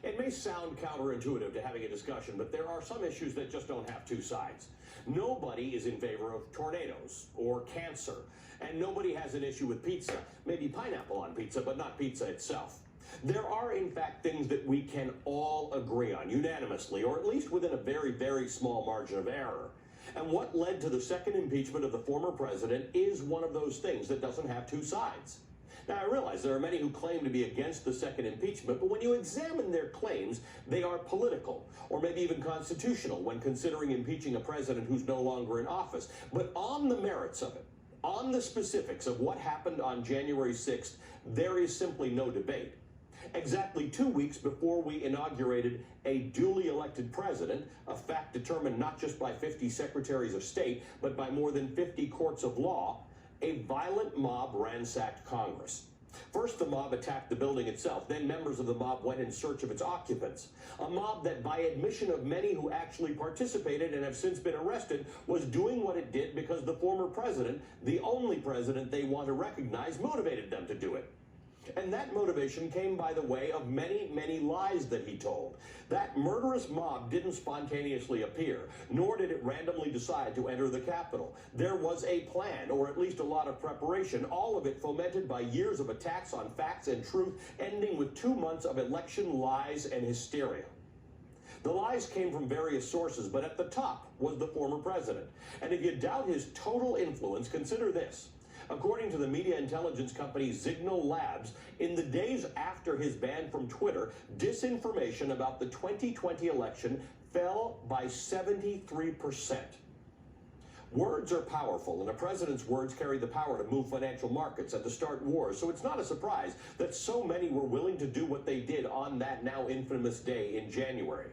It may sound counterintuitive to having a discussion, but there are some issues that just don't have two sides. Nobody is in favor of tornadoes or cancer, and nobody has an issue with pizza. Maybe pineapple on pizza, but not pizza itself. There are, in fact, things that we can all agree on unanimously, or at least within a very, very small margin of error. And what led to the second impeachment of the former president is one of those things that doesn't have two sides. Now, I realize there are many who claim to be against the second impeachment, but when you examine their claims, they are political, or maybe even constitutional, when considering impeaching a president who's no longer in office. But on the merits of it, on the specifics of what happened on January 6th, there is simply no debate. Exactly 2 weeks before we inaugurated a duly elected president, a fact determined not just by 50 secretaries of state, but by more than 50 courts of law, a violent mob ransacked Congress. First, the mob attacked the building itself. Then members of the mob went in search of its occupants. A mob that, by admission of many who actually participated and have since been arrested, was doing what it did because the former president, the only president they want to recognize, motivated them to do it. And that motivation came by the way of many, many lies that he told. That murderous mob didn't spontaneously appear, nor did it randomly decide to enter the Capitol. There was a plan, or at least a lot of preparation, all of it fomented by years of attacks on facts and truth, ending with 2 months of election lies and hysteria. The lies came from various sources, but at the top was the former president. And if you doubt his total influence, consider this. According to the media intelligence company Signal Labs, in the days after his ban from Twitter, disinformation about the 2020 election fell by 73%. Words are powerful, and a president's words carry the power to move financial markets and to start wars, so it's not a surprise that so many were willing to do what they did on that now infamous day in January.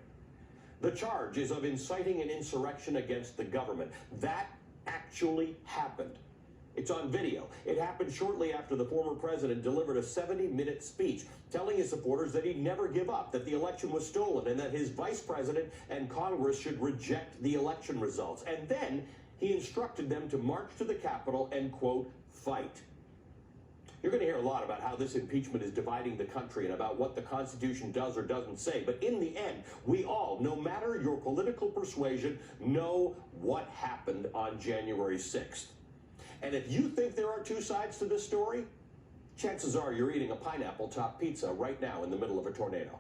The charge is of inciting an insurrection against the government. That actually happened. It's on video. It happened shortly after the former president delivered a 70-minute speech telling his supporters that he'd never give up, that the election was stolen, and that his vice president and Congress should reject the election results. And then he instructed them to march to the Capitol and, quote, fight. You're going to hear a lot about how this impeachment is dividing the country and about what the Constitution does or doesn't say. But in the end, we all, no matter your political persuasion, know what happened on January 6th. And if you think there are two sides to this story, chances are you're eating a pineapple-topped pizza right now in the middle of a tornado.